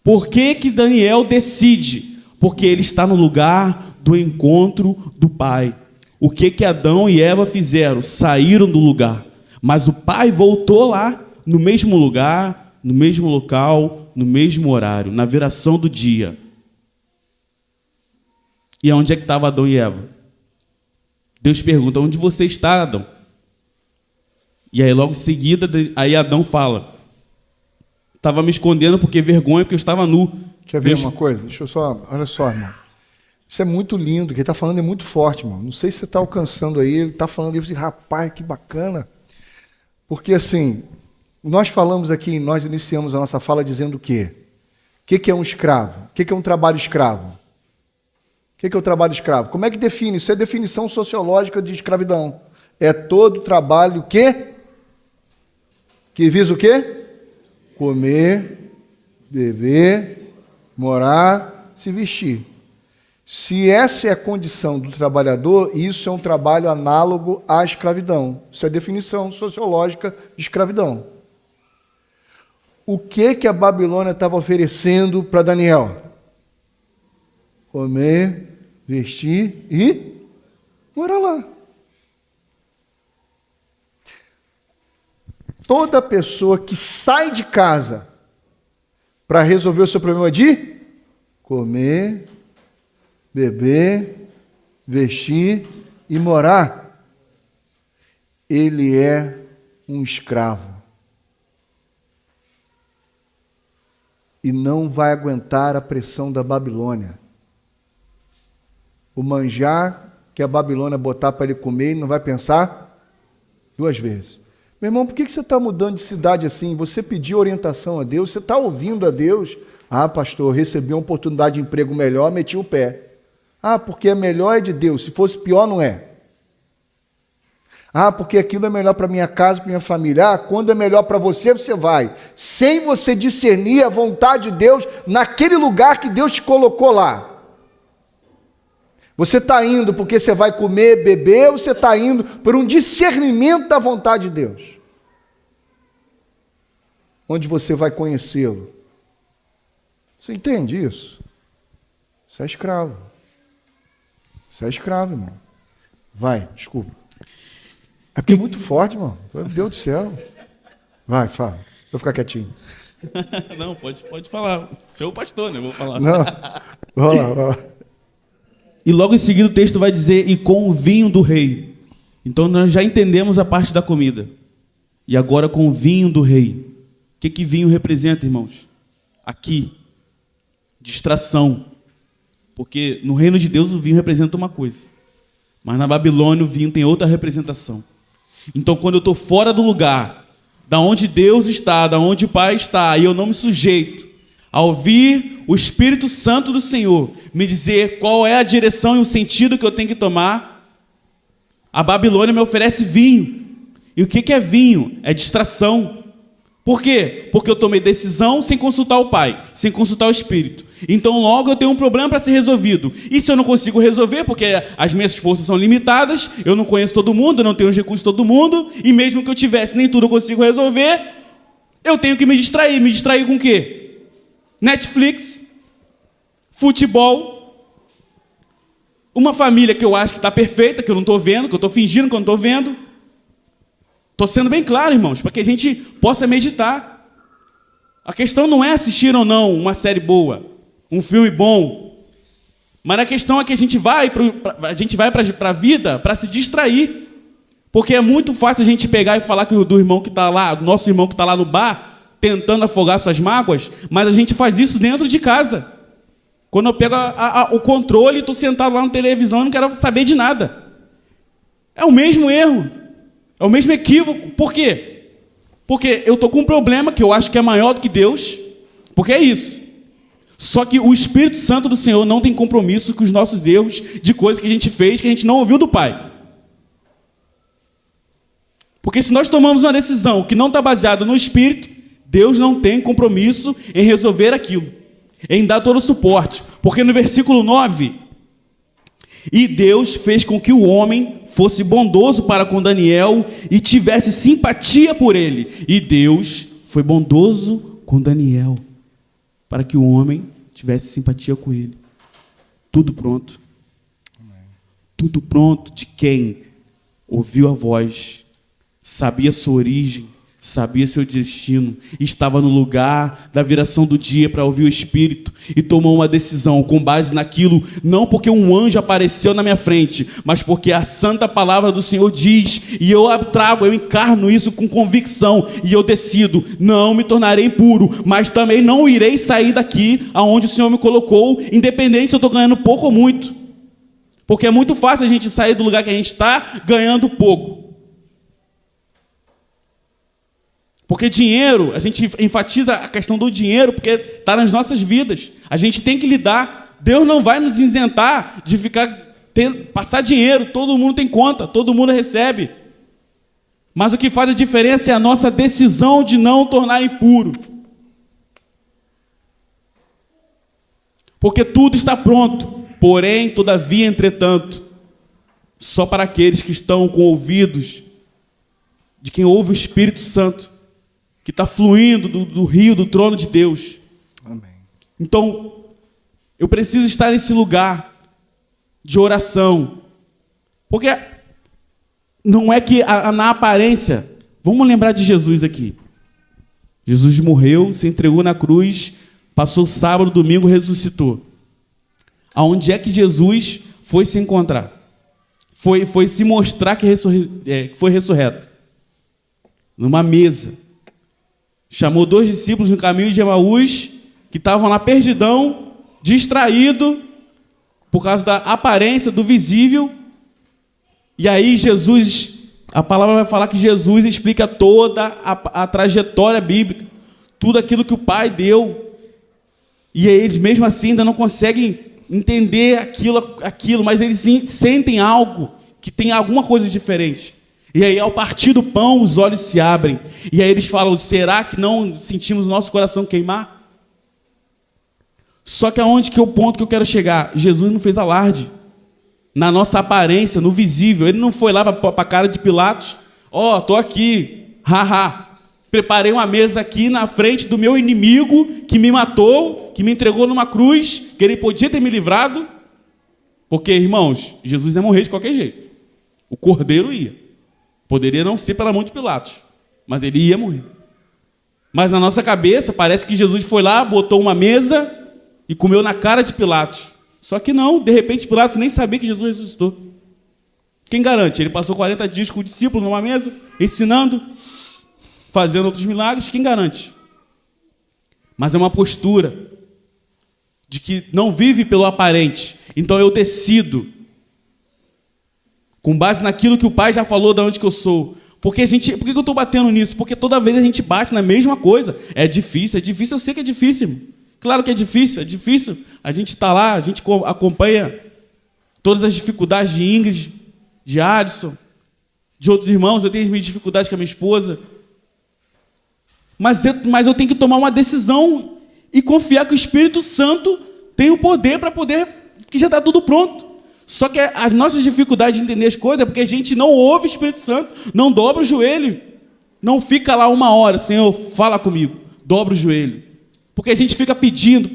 Por que Daniel decide? Porque ele está no lugar do encontro do Pai. O que Adão e Eva fizeram? Saíram do lugar. Mas o Pai voltou lá, no mesmo lugar, no mesmo local, no mesmo horário, na viração do dia. E onde é que estava Adão e Eva? Deus pergunta, onde você está, Adão? E aí logo em seguida, aí Adão fala, estava me escondendo porque vergonha, porque eu estava nu. Quer ver uma coisa? Deixa eu só, olha só, irmão. Isso é muito lindo, o que ele está falando é muito forte, irmão. Não sei se você está alcançando aí, ele está falando aí, rapaz, que bacana. Porque assim, nós falamos aqui, nós iniciamos a nossa fala dizendo o quê? O que é um escravo? O que é um trabalho escravo? O que é o trabalho escravo? Como é que define? Isso é definição sociológica de escravidão. É todo trabalho que visa o quê? Comer, beber, morar, se vestir. Se essa é a condição do trabalhador, isso é um trabalho análogo à escravidão. Isso é a definição sociológica de escravidão. O que a Babilônia estava oferecendo para Daniel? Comer, vestir e morar lá. Toda pessoa que sai de casa para resolver o seu problema de comer, beber, vestir e morar, ele é um escravo. E não vai aguentar a pressão da Babilônia. O manjar que a Babilônia botar para ele comer, ele não vai pensar 2 vezes. Meu irmão, por que você está mudando de cidade assim? Você pediu orientação a Deus, você está ouvindo a Deus. Pastor, recebi uma oportunidade de emprego melhor, meti o pé. Porque é melhor é de Deus, se fosse pior não é. Porque aquilo é melhor para minha casa, para minha família. Quando é melhor para você, você vai. Sem você discernir a vontade de Deus naquele lugar que Deus te colocou lá. Você está indo porque você vai comer, beber, ou você está indo por um discernimento da vontade de Deus? Onde você vai conhecê-lo? Você entende isso? Você é escravo. Você é escravo, irmão. Vai, desculpa. É porque é muito forte, irmão. Meu Deus do céu. Vai, fala. Vou ficar quietinho. Não, pode falar. Seu pastor, né? Eu vou falar. Não, vai lá. E logo em seguida o texto vai dizer, e com o vinho do rei. Então nós já entendemos a parte da comida. E agora com o vinho do rei. O que vinho representa, irmãos? Aqui, distração. Porque no reino de Deus o vinho representa uma coisa. Mas na Babilônia o vinho tem outra representação. Então quando eu estou fora do lugar, da onde Deus está, da onde o Pai está, e eu não me sujeito a ouvir o Espírito Santo do Senhor me dizer qual é a direção e o sentido que eu tenho que tomar, a Babilônia me oferece vinho. E o que é vinho? É distração. Por quê? Porque eu tomei decisão sem consultar o Pai, sem consultar o Espírito. Então logo eu tenho um problema para ser resolvido. E se eu não consigo resolver, porque as minhas forças são limitadas, eu não conheço todo mundo, eu não tenho os recursos de todo mundo, e mesmo que eu tivesse, nem tudo eu consigo resolver, eu tenho que me distrair. Me distrair com o quê? Netflix, futebol, uma família que eu acho que está perfeita, que eu não estou vendo, que eu estou fingindo que eu não estou vendo. Estou sendo bem claro, irmãos, para que a gente possa meditar. A questão não é assistir ou não uma série boa, um filme bom, mas a questão é que a gente vai para a vida para se distrair, porque é muito fácil a gente pegar e falar que do irmão que está lá, do nosso irmão que está lá no bar, tentando afogar suas mágoas, mas a gente faz isso dentro de casa. Quando eu pego o controle e estou sentado lá na televisão e não quero saber de nada. É o mesmo erro, é o mesmo equívoco. Por quê? Porque eu estou com um problema que eu acho que é maior do que Deus, porque é isso. Só que o Espírito Santo do Senhor não tem compromisso com os nossos erros de coisas que a gente fez, que a gente não ouviu do Pai. Porque se nós tomamos uma decisão que não está baseada no Espírito, Deus não tem compromisso em resolver aquilo, em dar todo o suporte. Porque no versículo 9... E Deus fez com que o homem fosse bondoso para com Daniel e tivesse simpatia por ele. E Deus foi bondoso com Daniel para que o homem tivesse simpatia com ele. Tudo pronto. Tudo pronto de quem ouviu a voz, sabia sua origem, sabia seu destino, estava no lugar da viração do dia para ouvir o Espírito e tomou uma decisão com base naquilo, não porque um anjo apareceu na minha frente, mas porque a santa palavra do Senhor diz, e eu encarno isso com convicção, e eu decido, não me tornarei impuro, mas também não irei sair daqui aonde o Senhor me colocou, independente se eu estou ganhando pouco ou muito, porque é muito fácil a gente sair do lugar que a gente está ganhando pouco. Porque dinheiro, a gente enfatiza a questão do dinheiro porque está nas nossas vidas. A gente tem que lidar. Deus não vai nos isentar de passar dinheiro. Todo mundo tem conta, todo mundo recebe. Mas o que faz a diferença é a nossa decisão de não tornar impuro. Porque tudo está pronto. Porém, todavia, entretanto, só para aqueles que estão com ouvidos de quem ouve o Espírito Santo, que está fluindo do rio, do trono de Deus. Amém. Então, eu preciso estar nesse lugar de oração. Porque não é que na aparência... Vamos lembrar de Jesus aqui. Jesus morreu, se entregou na cruz, passou sábado, domingo, ressuscitou. Aonde é que Jesus foi se encontrar? Foi se mostrar que foi ressurreto. Numa mesa. Chamou 2 discípulos no caminho de Emaús, que estavam lá perdidão, distraído, por causa da aparência, do visível. E aí Jesus, a palavra vai falar que Jesus explica toda a trajetória bíblica, tudo aquilo que o Pai deu. E aí eles mesmo assim ainda não conseguem entender aquilo, mas eles sentem algo, que tem alguma coisa diferente. E aí, ao partir do pão, os olhos se abrem. E aí eles falam, será que não sentimos nosso coração queimar? Só que aonde que é o ponto que eu quero chegar? Jesus não fez alarde. Na nossa aparência, no visível. Ele não foi lá para a cara de Pilatos. Estou aqui, haha. Preparei uma mesa aqui na frente do meu inimigo que me matou, que me entregou numa cruz, que ele podia ter me livrado. Porque, irmãos, Jesus ia morrer de qualquer jeito. O cordeiro ia. Poderia não ser pela mão de Pilatos, mas ele ia morrer. Mas na nossa cabeça, parece que Jesus foi lá, botou uma mesa e comeu na cara de Pilatos. Só que não, de repente Pilatos nem sabia que Jesus ressuscitou. Quem garante? Ele passou 40 dias com o discípulo numa mesa, ensinando, fazendo outros milagres, quem garante? Mas é uma postura de que não vive pelo aparente. Então eu decido, com base naquilo que o Pai já falou de onde que eu sou. Por que eu estou batendo nisso? Porque toda vez a gente bate na mesma coisa. É difícil, eu sei que é difícil. Claro que é difícil. A gente está lá, a gente acompanha todas as dificuldades de Ingrid, de Adson, de outros irmãos. Eu tenho as minhas dificuldades com a minha esposa. Mas eu tenho que tomar uma decisão e confiar que o Espírito Santo tem o poder para poder, que já está tudo pronto. Só que as nossas dificuldades de entender as coisas é porque a gente não ouve o Espírito Santo, não dobra o joelho, não fica lá 1 hora, Senhor, fala comigo, dobra o joelho. Porque a gente fica pedindo.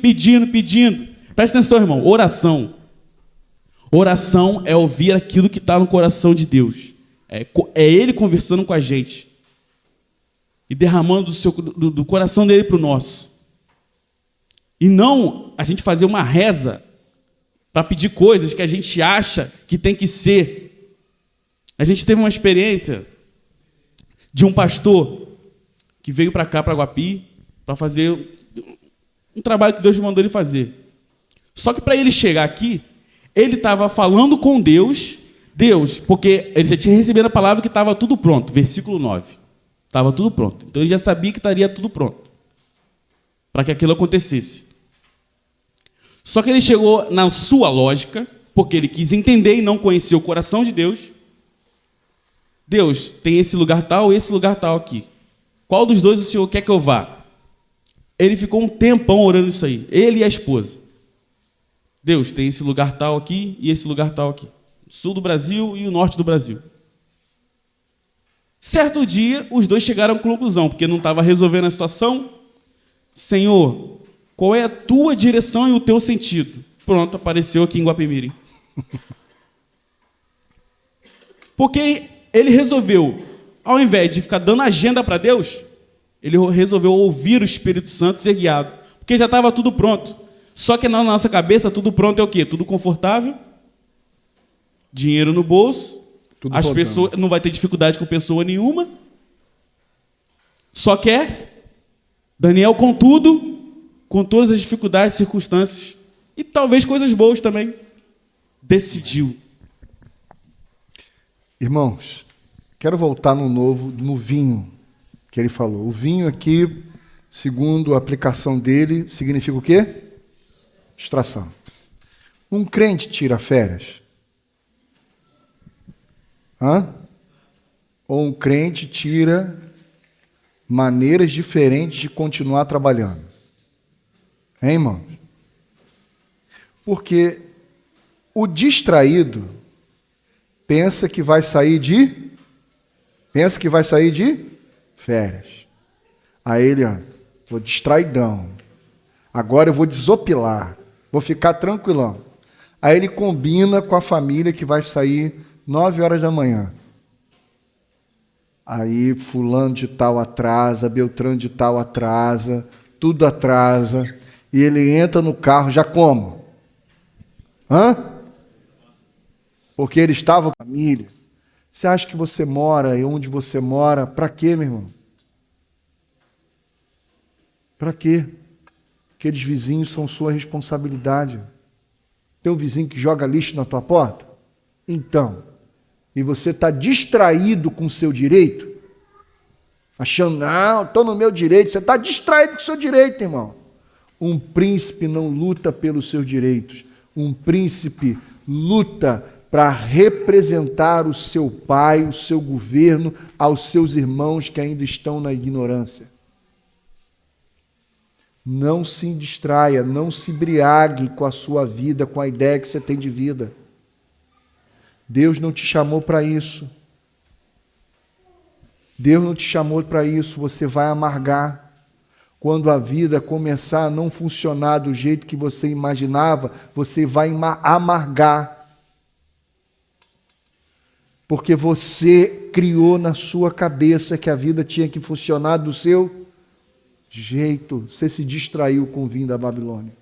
Presta atenção, irmão, oração. Oração é ouvir aquilo que está no coração de Deus. É Ele conversando com a gente e derramando do coração dele para o nosso. E não a gente fazer uma reza para pedir coisas que a gente acha que tem que ser. A gente teve uma experiência de um pastor que veio para cá, para Guapi, para fazer um trabalho que Deus mandou ele fazer. Só que para ele chegar aqui, ele estava falando com Deus, porque ele já tinha recebido a palavra que estava tudo pronto, versículo 9. Estava tudo pronto. Então ele já sabia que estaria tudo pronto para que aquilo acontecesse. Só que ele chegou na sua lógica, porque ele quis entender e não conhecia o coração de Deus. Deus, tem esse lugar tal e esse lugar tal aqui. Qual dos dois o Senhor quer que eu vá? Ele ficou um tempão orando isso aí, ele e a esposa. Deus, tem esse lugar tal aqui e esse lugar tal aqui. O sul do Brasil e o norte do Brasil. Certo dia, os dois chegaram à conclusão, porque não estava resolvendo a situação. Senhor, qual é a tua direção e o teu sentido? Pronto, apareceu aqui em Guapimirim. Porque ele resolveu, ao invés de ficar dando agenda para Deus, ele resolveu ouvir o Espírito Santo e ser guiado. Porque já estava tudo pronto. Só que na nossa cabeça, tudo pronto é o quê? Tudo confortável, dinheiro no bolso, tudo as pessoas, não vai ter dificuldade com pessoa nenhuma. Só que Daniel, contudo, com todas as dificuldades, circunstâncias, e talvez coisas boas também, decidiu. Irmãos, quero voltar no vinho que ele falou. O vinho aqui, segundo a aplicação dele, significa o quê? Distração. Um crente tira férias? Ou um crente tira maneiras diferentes de continuar trabalhando? Hein, irmãos? Porque o distraído pensa que vai sair de férias. Aí ele, tô distraidão. Agora eu vou desopilar. Vou ficar tranquilão. Aí ele combina com a família que vai sair 9 horas da manhã. Aí fulano de tal atrasa, Beltrano de tal atrasa, tudo atrasa. E ele entra no carro já como? Porque ele estava com a família. Você acha que você mora e onde você mora, para quê, meu irmão? Para quê? Aqueles vizinhos são sua responsabilidade. Tem um vizinho que joga lixo na tua porta? Então, e você está distraído com o seu direito? Achando, não, estou no meu direito. Você está distraído com o seu direito, irmão. Um príncipe não luta pelos seus direitos. Um príncipe luta para representar o seu pai, o seu governo, aos seus irmãos que ainda estão na ignorância. Não se distraia, não se embriague com a sua vida, com a ideia que você tem de vida. Deus não te chamou para isso. Deus não te chamou para isso, você vai amargar. Quando a vida começar a não funcionar do jeito que você imaginava, você vai amargar. Porque você criou na sua cabeça que a vida tinha que funcionar do seu jeito. Você se distraiu com o vinho da Babilônia.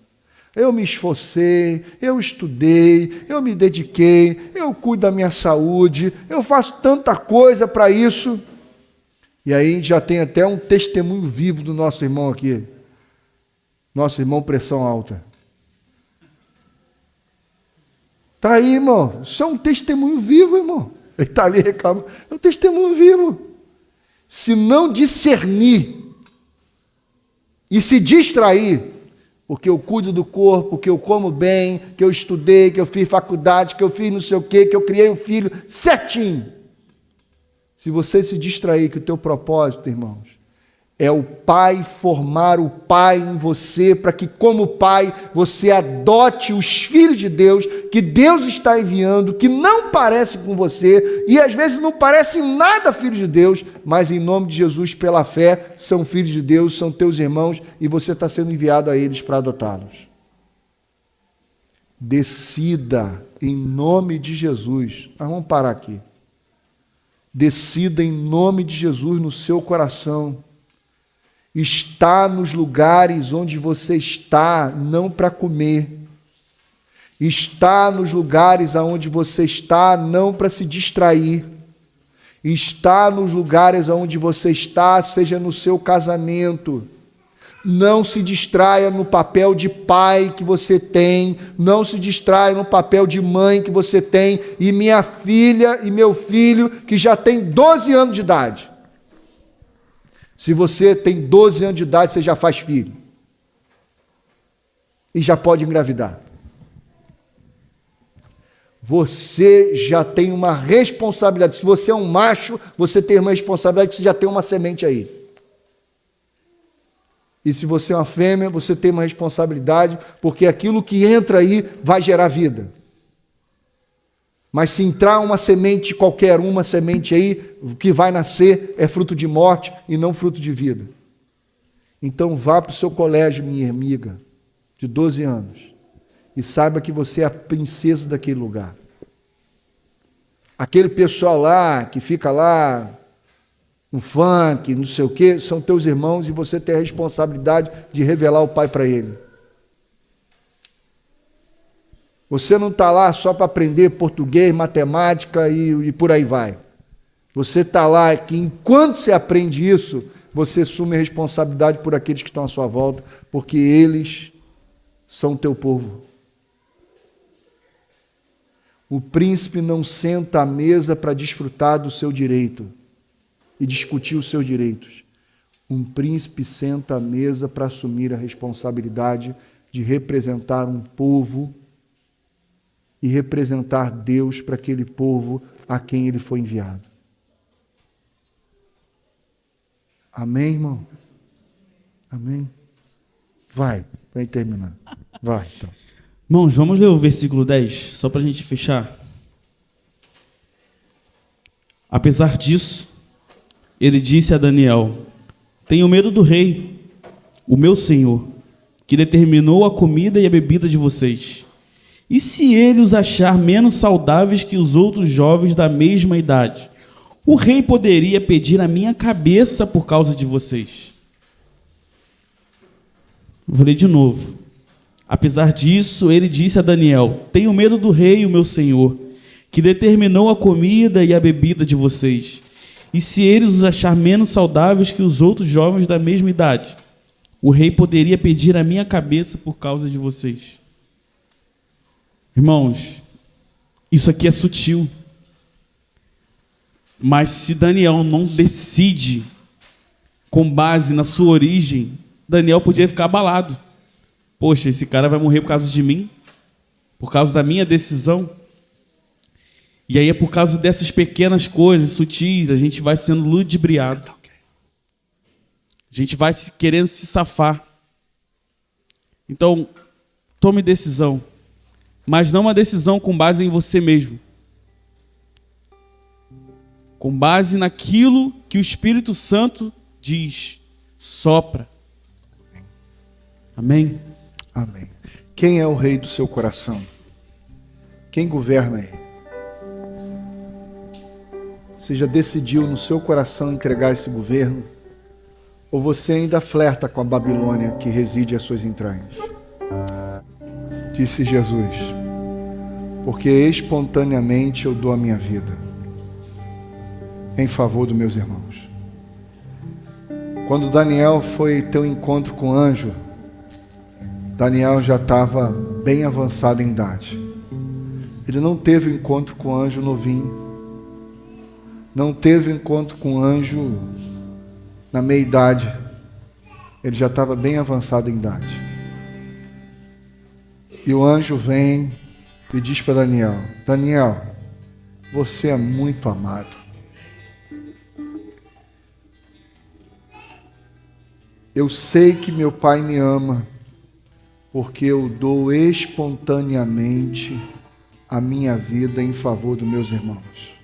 Eu me esforcei, eu estudei, eu me dediquei, eu cuido da minha saúde, eu faço tanta coisa para isso. E aí já tem até um testemunho vivo do nosso irmão aqui. Nosso irmão pressão alta. Está aí, irmão. Isso é um testemunho vivo, irmão. Ele está ali reclamando. É um testemunho vivo. Se não discernir e se distrair, porque eu cuido do corpo, que eu como bem, que eu estudei, que eu fiz faculdade, que eu fiz não sei o quê, que eu criei um filho certinho. Se você se distrair que o teu propósito, irmãos, É o Pai formar o Pai em você, para que, como Pai, você adote os filhos de Deus, que Deus está enviando, que não parecem com você, e às vezes não parecem nada filhos de Deus, mas em nome de Jesus, pela fé, são filhos de Deus, são teus irmãos, e você está sendo enviado a eles para adotá-los. Decida em nome de Jesus. Nós vamos parar aqui. Decida em nome de Jesus no seu coração. Está nos lugares onde você está, não para comer. Está nos lugares aonde você está, não para se distrair. Está nos lugares onde você está, seja no seu casamento. Não se distraia no papel de pai que você tem, não se distraia no papel de mãe que você tem, e minha filha e meu filho que já tem 12 anos de idade. Se você tem 12 anos de idade, você já faz filho. E já pode engravidar. Você já tem uma responsabilidade. Se você é um macho, você tem uma responsabilidade, que você já tem uma semente aí. E se você é uma fêmea, você tem uma responsabilidade, porque aquilo que entra aí vai gerar vida. Mas se entrar uma semente, qualquer uma semente aí, o que vai nascer é fruto de morte e não fruto de vida. Então vá para o seu colégio, minha amiga, de 12 anos, e saiba que você é a princesa daquele lugar. Aquele pessoal lá, que fica lá, no funk, não sei o quê, são teus irmãos e você tem a responsabilidade de revelar o Pai para ele. Você não está lá só para aprender português, matemática e por aí vai. Você está lá que enquanto você aprende isso, você assume a responsabilidade por aqueles que estão à sua volta, porque eles são teu povo. O príncipe não senta à mesa para desfrutar do seu direito e discutir os seus direitos. Um príncipe senta à mesa para assumir a responsabilidade de representar um povo e representar Deus para aquele povo a quem ele foi enviado. Amém, irmão? Amém? Vai terminar. Vai, então. Irmãos, vamos ler o versículo 10, só para a gente fechar. Apesar disso, ele disse a Daniel: tenho medo do rei, o meu senhor, que determinou a comida e a bebida de vocês. E se ele os achar menos saudáveis que os outros jovens da mesma idade, o rei poderia pedir a minha cabeça por causa de vocês. Vou ler de novo. Apesar disso, ele disse a Daniel: tenho medo do rei, o meu senhor, que determinou a comida e a bebida de vocês. E se ele os achar menos saudáveis que os outros jovens da mesma idade, o rei poderia pedir a minha cabeça por causa de vocês. Irmãos, isso aqui é sutil. Mas se Daniel não decide com base na sua origem, Daniel podia ficar abalado. Poxa, esse cara vai morrer por causa de mim? Por causa da minha decisão? E aí é por causa dessas pequenas coisas sutis, a gente vai sendo ludibriado. A gente vai querendo se safar. Então, tome decisão. Mas não uma decisão com base em você mesmo. Com base naquilo que o Espírito Santo diz. Sopra. Amém? Amém. Quem é o rei do seu coração? Quem governa ele? Você já decidiu no seu coração entregar esse governo? Ou você ainda flerta com a Babilônia que reside às suas entranhas? Disse Jesus: porque espontaneamente eu dou a minha vida em favor dos meus irmãos. Quando Daniel foi ter um encontro com o anjo, Daniel já estava bem avançado em idade. Ele não teve encontro com o anjo novinho. Não teve encontro com o anjo na meia-idade. Ele já estava bem avançado em idade. E o anjo vem e diz para Daniel: Daniel, você é muito amado. Eu sei que meu Pai me ama, porque eu dou espontaneamente a minha vida em favor dos meus irmãos.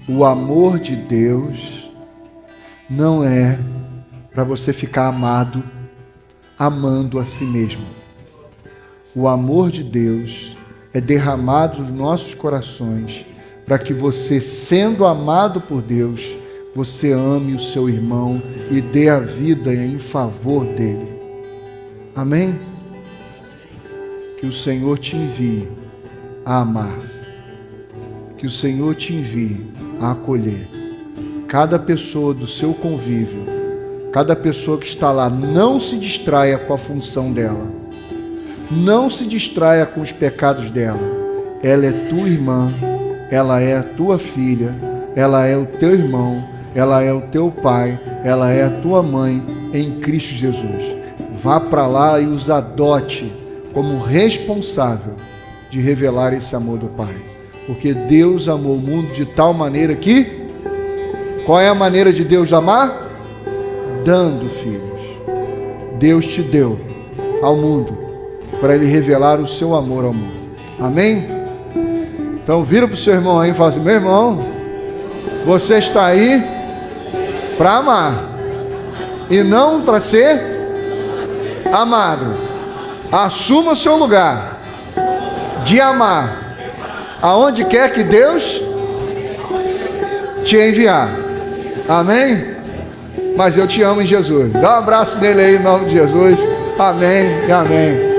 O amor de Deus não é para você ficar amando a si mesmo. O amor de Deus é derramado nos nossos corações para que você, sendo amado por Deus, você ame o seu irmão e dê a vida em favor dele. Amém? Que o Senhor te envie a amar. Que o Senhor te envie a acolher. Cada pessoa do seu convívio, cada pessoa que está lá, não se distraia com a função dela. Não se distraia com os pecados dela. Ela é tua irmã, ela é a tua filha, ela é o teu irmão, ela é o teu pai, ela é a tua mãe em Cristo Jesus. Vá para lá e os adote como responsável de revelar esse amor do Pai. Porque Deus amou o mundo de tal maneira que... Qual é a maneira de Deus amar? Dando filhos. Deus te deu ao mundo para Ele revelar o seu amor ao mundo. Amém? Então vira para o seu irmão aí e fala assim: meu irmão, você está aí para amar e não para ser amado. Assuma o seu lugar de amar aonde quer que Deus te enviar. Amém? Mas eu te amo em Jesus. Dá um abraço nele aí em nome de Jesus. Amém e amém.